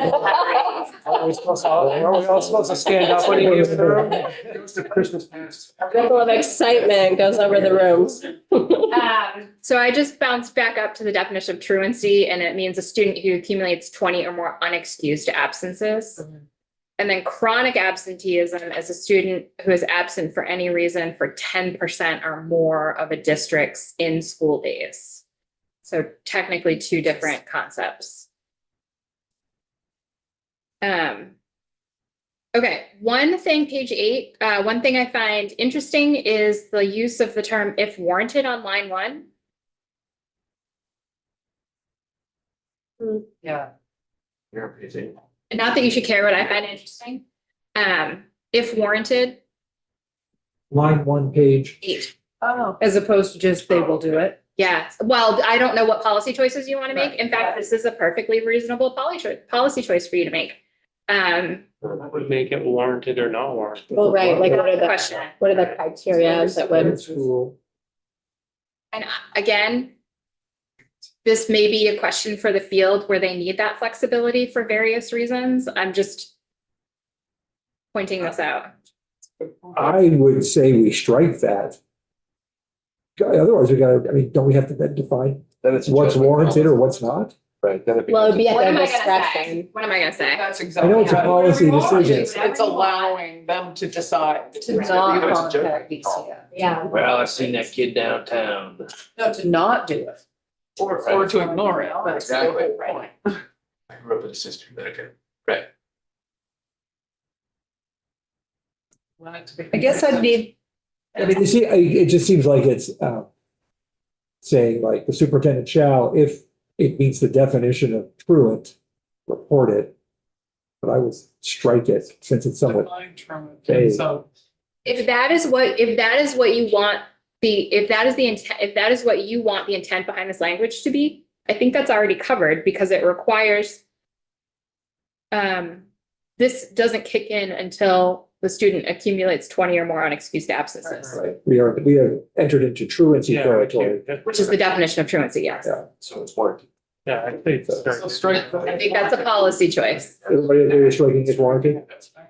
all supposed to stand up when you leave the room? It was the Christmas past. A level of excitement goes over the room. So I just bounced back up to the definition of truancy, and it means a student who accumulates 20 or more unexcused absences. And then chronic absenteeism is a student who is absent for any reason for 10% or more of a district's in-school days. So technically two different concepts. Okay, one thing, page 8, one thing I find interesting is the use of the term if warranted on line 1. Yeah. You're on page 8. Not that you should care what I find interesting. If warranted, Line 1, page. 8. Oh. As opposed to just they will do it. Yeah, well, I don't know what policy choices you want to make. In fact, this is a perfectly reasonable policy choice for you to make. That would make it warranted or not warranted. Well, right, like what are the, Question. what are the criteria that would, School. And again, this may be a question for the field where they need that flexibility for various reasons. I'm just pointing this out. I would say we strike that. Otherwise, we gotta, I mean, don't we have to then define Then it's. a what's judgment warranted call. or what's not? Right, then it well, it'd be becomes. at What their am I gonna say? discretion. What am I gonna say? That's I exactly. know it's a right. policy decision. It's allowing them to decide. To It's not a contact judgment DCF. call. Yeah. Well, I seen that kid downtown. No, to not do it. Or to ignore it. That's the Exactly. whole point. I grew up with a sister, okay, right. I guess I'd need, I mean, you see, it just seems like it's, saying like the superintendent shall, if it meets the definition of truant, report it. But I would strike it since it's somewhat, Define truant. vague. So If that is what you want if that is the intent, if that is what you want the intent behind this language to be, I think that's already covered because it requires. This doesn't kick in until the student accumulates 20 or more unexcused absences, right, we have entered into truancy territory. which is the definition of truancy, yes. Yeah. So it's warranted. Yeah, I think so strike. the- I think that's a policy choice. Everybody agree with striking is warranted? That's fine.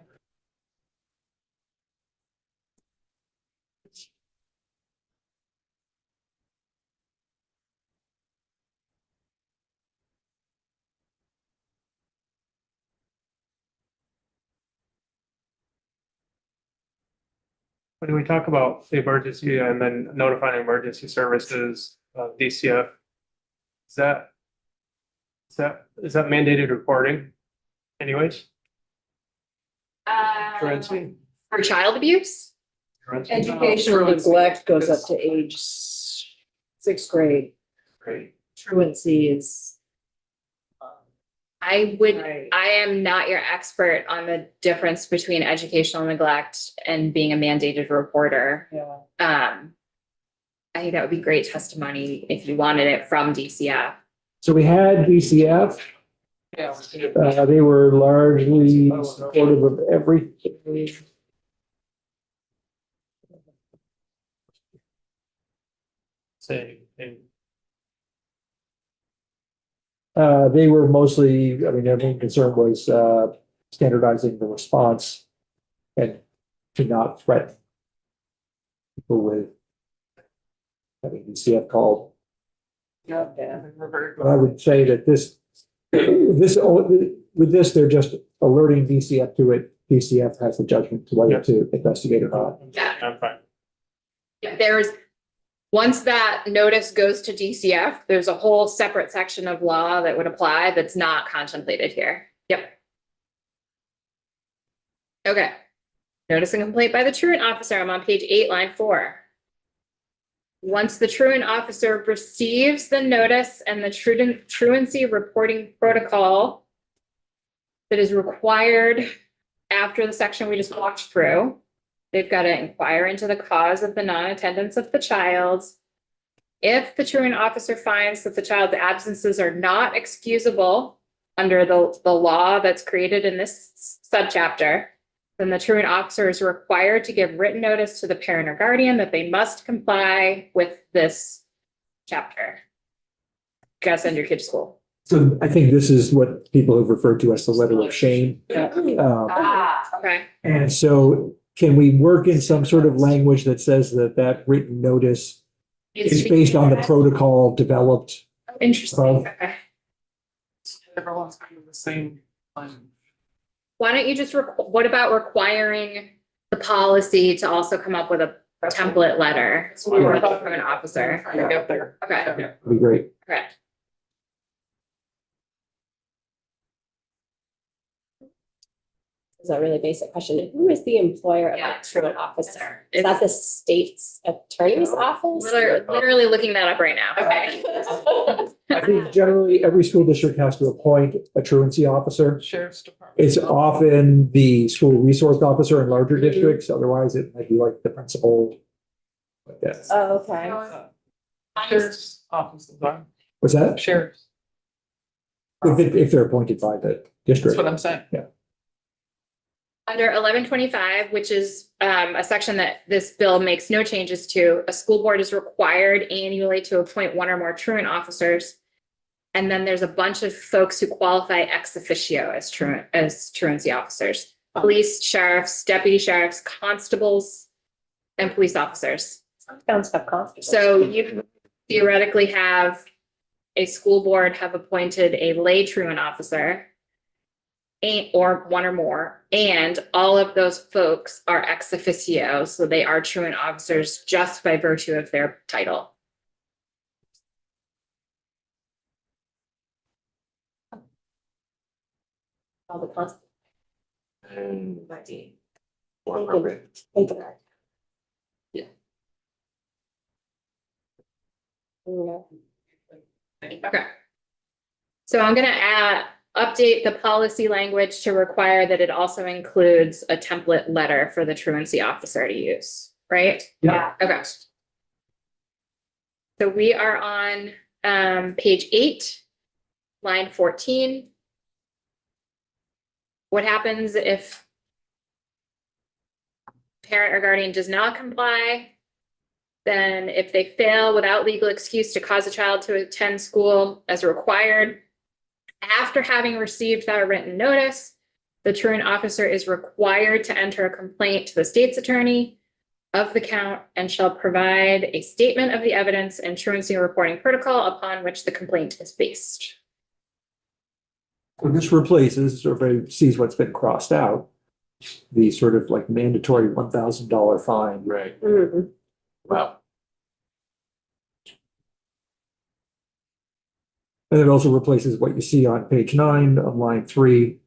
when we talk about the emergency and then notifying emergency services, DCF, is that mandated reporting anyways? Truancy? For child abuse? Truancy? educational truancy, neglect goes up because- to age 6th grade. Great. Truancy is. I would, Right. I am not your expert on the difference between educational neglect and being a mandated reporter. Yeah. I think that would be great testimony if you wanted it from DCF. So we had DCF, Yeah. they were largely supportive of everything. Say, and They were mostly, I mean, their main concern was standardizing the response and to not threaten people with having DCF called. Yeah. We're very But I would say that with this, they're just alerting DCF to it. DCF has the judgment to whether to investigate or not. Yeah. I'm fine. Once that notice goes to DCF, there's a whole separate section of law that would apply that's not contemplated here. Yep. Okay. Notice and complaint by the truant officer. I'm on page 8, line 4. Once the truant officer receives the notice and the truancy reporting protocol that is required after the section we just walked through, they've got to inquire into the cause of the non-attendance of the child. If the truant officer finds that the child's absences are not excusable under the law that's created in this subchapter, then the truant officer is required to give written notice to the parent or guardian that they must comply with this chapter. Gotta send your kid to school. So I think this is what people have referred to as the letter of shame. Okay. And so can we work in some sort of language that says that that written notice is based on the protocol developed? Interesting. Okay. Everyone's kind of the same. Why don't you just, what about requiring the policy to also come up with a template letter That's what we were for talking an about. officer? Trying to get there. Okay, That'd be great. correct. Is a really basic question. Who is the employer of Yeah. a truant officer? Is It's that the state's attorney's office? literally looking that up right now. Okay. I think generally every school district has to appoint a truancy officer. Sheriff's Department. It's often the school resource officer in larger districts, otherwise it might be like the principal. Like that. Oh, okay. Sheriff's office, What's that? sheriff's, If they're appointed by the that's district. what I'm saying. Under 1125, which is a section that this bill makes no changes to, a school board is required annually to appoint one or more truant officers. And then there's a bunch of folks who qualify ex officio as truancy officers. Police, sheriffs, deputy sheriffs, constables, and police officers. Towns have constables. So you theoretically have a school board have appointed a lay truant officer or one or more, and all of those folks are ex officio, so they are truant officers just by virtue of their title. All the constables. And Might be. one permit. Yeah. Okay. So I'm gonna update the policy language to require that it also includes a template letter for the truancy officer to use, right? Yeah. Okay. So we are on page 8, line 14. What happens if parent or guardian does not comply? Then if they fail without legal excuse to cause a child to attend school as required, after having received that written notice, the truant officer is required to enter a complaint to the state's attorney of the count and shall provide a statement of the evidence and truancy reporting protocol upon which the complaint is based. So this replaces, or everybody sees what's been crossed out, the sort of like mandatory $1,000 fine. Right, Mhm. wow. And it also replaces what you see on page 9 of line 3.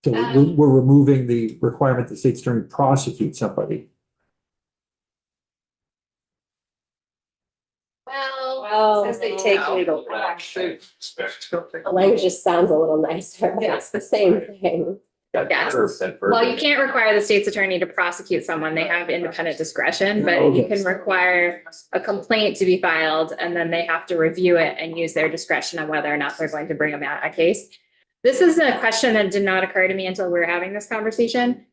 So we're removing the requirement that the state's attorney prosecute somebody. Well, Says they take legal action. the language just sounds a little nicer. Yeah. It's the same thing. Yes. Well, you can't require the state's attorney to prosecute someone. They have independent discretion, but you can require a complaint to be filed and then they have to review it and use their discretion on whether or not they're going to bring about a case. This is a question that did not occur to me until we were having this conversation.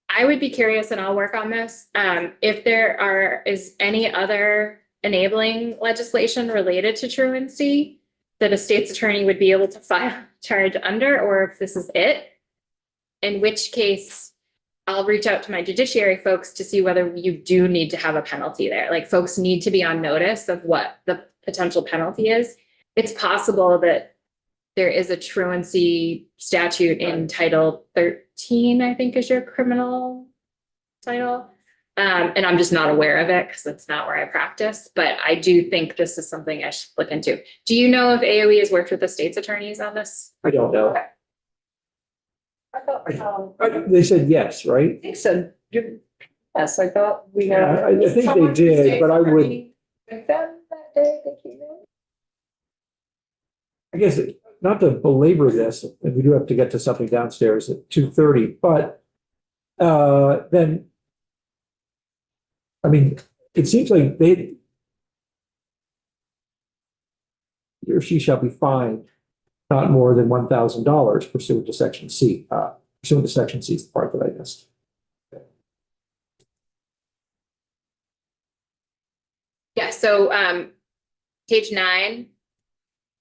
I would be curious, and I'll work on this, if there is any other enabling legislation related to truancy that a state's attorney would be able to file charge under, or if this is it. In which case, I'll reach out to my judiciary folks to see whether you do need to have a penalty there. Like folks need to be on notice of what the potential penalty is. It's possible that there is a truancy statute in Title 13, I think is your criminal title. And I'm just not aware of it because that's not where I practice, but I do think this is something I should look into. Do you know if AOE has worked with the state's attorneys on this? I don't know. Okay. They said yes, right? I think so. Yes, I thought we Yeah, had. I think they did, but I would, With them that day they came in. I guess, not to belabor this, and we do have to get to something downstairs at 2:30, but then, I mean, it seems like he or she shall be fined not more than $1,000 pursuant to section C. Pursuant to section C is the part that I missed. Yeah, so page 9,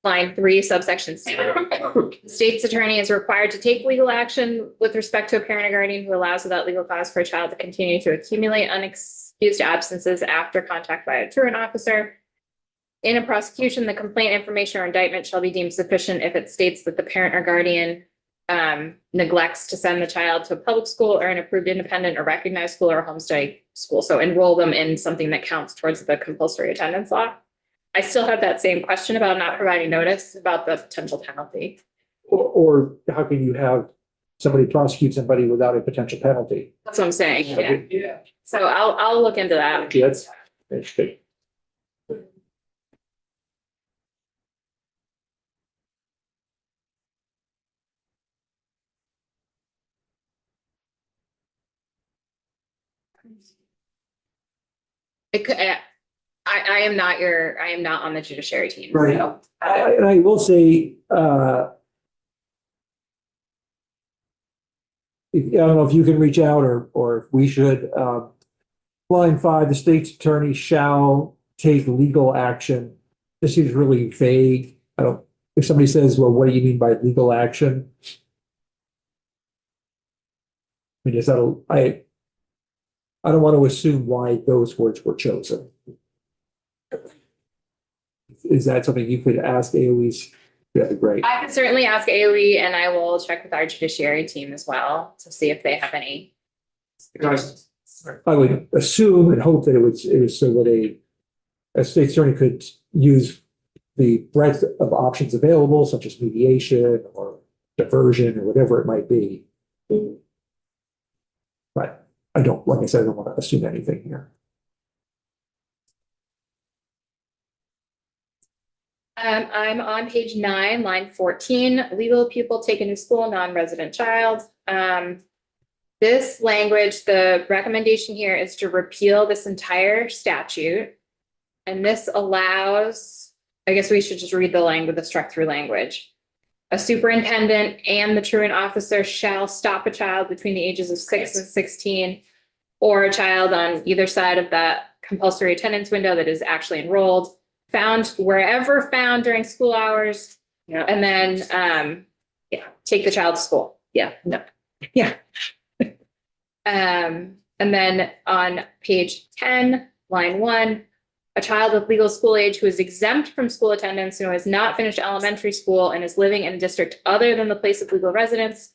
line 3, subsection C. The state's attorney is required to take legal action with respect to a parent or guardian who allows without legal cause for a child to continue to accumulate unexcused absences after contact by a truant officer. In a prosecution, the complaint, information, or indictment shall be deemed sufficient if it states that the parent or guardian neglects to send the child to a public school or an approved independent or recognized school or a home study school. So enroll them in something that counts towards the compulsory attendance law. I still have that same question about not providing notice about the potential penalty. Or how can you have somebody prosecute somebody without a potential penalty? That's what I'm saying. Yeah. So I'll look into that. Yeah, that's interesting. It could, I am not on the judiciary team. Right. So, And I will say, I don't know if you can reach out or if we should. Line 5, the state's attorney shall take legal action. This is really vague. If somebody says, well, what do you mean by legal action? I mean, I don't want to assume why those words were chosen. Is that something you could ask AOE's? Yeah, great. I can certainly ask AOE, and I will check with our judiciary team as well to see if they have any. I would assume and hope that it was so that a state attorney could use the breadth of options available, such as mediation or diversion or whatever it might be. But like I said, I don't want to assume anything here. I'm on page 9, line 14, legal pupil taken to school, non-resident child. This language, the recommendation here is to repeal this entire statute. And this allows, I guess we should just read the language, the struck through language. A superintendent and the truant officer shall stop a child between the ages of 6 and 16 or a child on either side of that compulsory attendance window that is actually enrolled, found wherever found during school hours. Yeah. And then, take the child to school. Yeah, no, yeah. And then on page 10, line 1, a child of legal school age who is exempt from school attendance and who has not finished elementary school and is living in a district other than the place of legal residence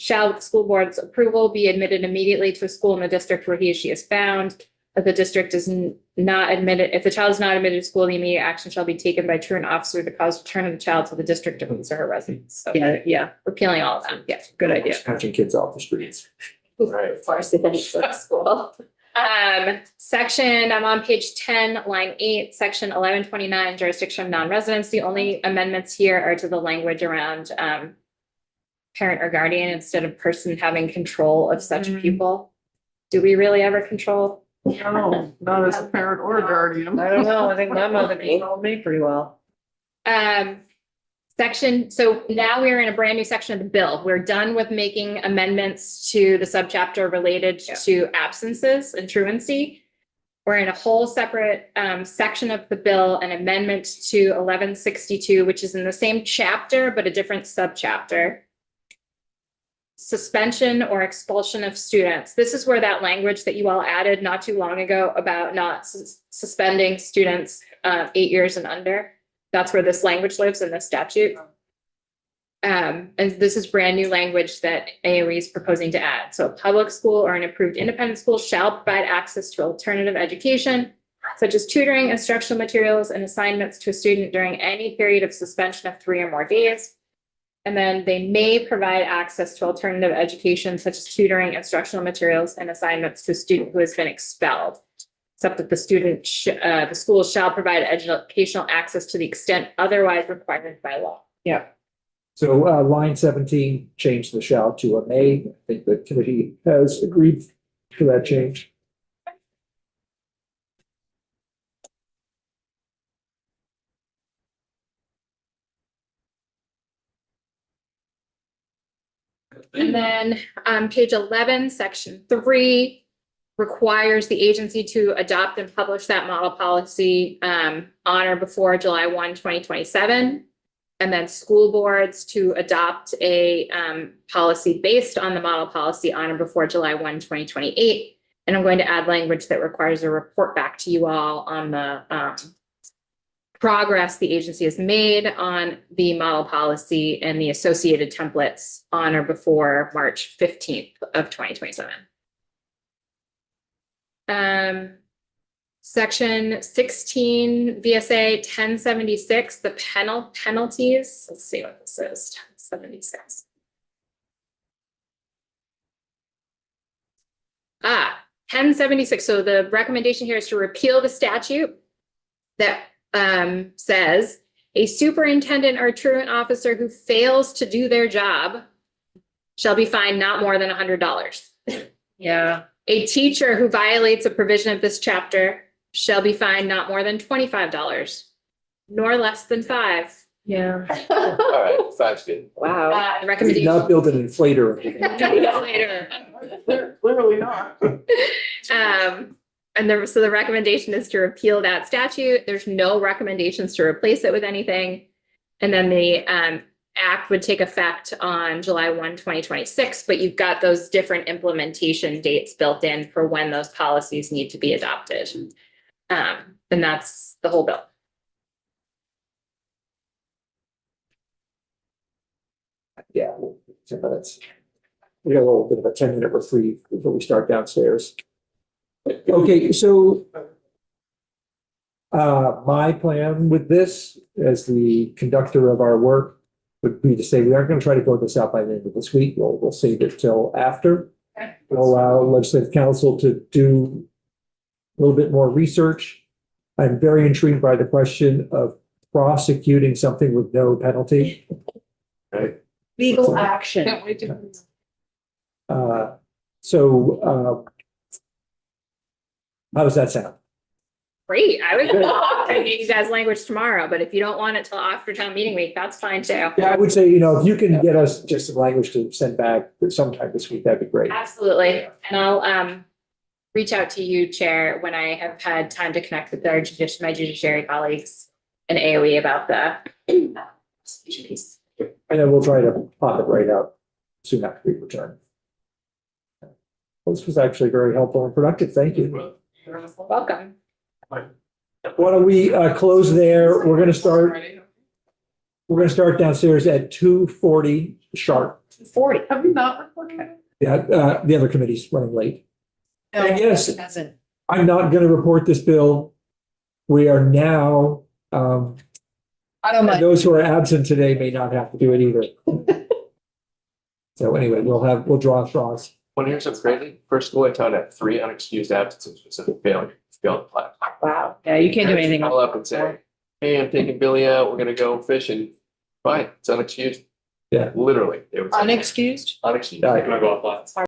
shall, with the school board's approval, be admitted immediately to a school in the district where he or she is found. If the district is not admitted, if the child is not admitted to school, the immediate action shall be taken by truant officer to cause return of the child to the district of his or her residence. So Yeah, repealing all of that. Yeah. good idea. Catching kids off the streets. Of course, they finish with school. Section, I'm on page 10, line 8, section 1129, jurisdiction of non-residents. The only amendments here are to the language around parent or guardian instead of person having control of such pupil. Do we really ever control? No, not as a parent or a guardian. I don't know, I think my mother controlled me pretty well. So now we're in a brand new section of the bill. We're done with making amendments to the subchapter related to absences and truancy. We're in a whole separate section of the bill, an amendment to 1162, which is in the same chapter, but a different subchapter. Suspension or expulsion of students. This is where that language that you all added not too long ago about not suspending students 8 years and under. That's where this language lives in the statute. And this is brand new language that AOE is proposing to add. So a public school or an approved independent school shall provide access to alternative education, such as tutoring, instructional materials, and assignments to a student during any period of suspension of 3 or more days. And then they may provide access to alternative education, such as tutoring, instructional materials, and assignments to a student who has been expelled. Except that the school shall provide educational access to the extent otherwise required by law. Yeah. So line 17, change the shall to a may. I think the committee has agreed to that change. And then page 11, section 3 requires the agency to adopt and publish that model policy on or before July 1, 2027. And then school boards to adopt a policy based on the model policy on or before July 1, 2028. And I'm going to add language that requires a report back to you all on the progress the agency has made on the model policy and the associated templates on or before March 15th of 2027. Section 16 VSA 1076, the penalties. Let's see what this is. 1076. 1076. So the recommendation here is to repeal the statute that says a superintendent or truant officer who fails to do their job shall be fined not more than $100. Yeah. A teacher who violates a provision of this chapter shall be fined not more than $25, nor less than $5. Yeah. All right, 5's good. Wow. The We did recommendation not build an inflator. later. Clearly not. So the recommendation is to repeal that statute. There's no recommendations to replace it with anything. And then the act would take effect on July 1, 2026, but you've got those different implementation dates built in for when those policies need to be adopted. And that's the whole bill. Yeah, 10 minutes. We got a little bit of a 10-minute reprieve before we start downstairs. Okay, so my plan with this, as the conductor of our work, would be to say we aren't going to try to vote this out by the end of this week. We'll save it till after. We'll allow legislative council to do a little bit more research. I'm very intrigued by the question of prosecuting something with no penalty. Right. Legal action. Can't wait to. How does that sound? Great. I would I give you guys language tomorrow, but if you don't want it till after town meeting week, that's fine too. Yeah, I would say, if you can get us just some language to send back sometime this week, that'd be great. Absolutely. And I'll reach out to you, Chair, when I have had time to connect with our my judiciary colleagues and AOE about the prosecution piece. And then we'll try to pop it right out soon after we return. This was actually very helpful and productive. Thank you. Welcome. Why don't we close there? We're going to start downstairs at 2:40 sharp. 40. Have you not recorded it? Yeah, the other committee's running late. No, And yes, it hasn't. I'm not going to report this bill. We are now, I don't mind. those who are absent today may not have to do it either. So anyway, we'll draw straws. Want to hear something crazy? First school I taught at 3 unexcused absences was a failure. Failed class. Wow. Yeah, you can't do anything. Call up and say, hey, I'm taking Billy out. We're gonna go fishing. Fine, it's unexcused. Yeah. Literally. It was Unexcused? unexcused. Yeah. Can I go off lots?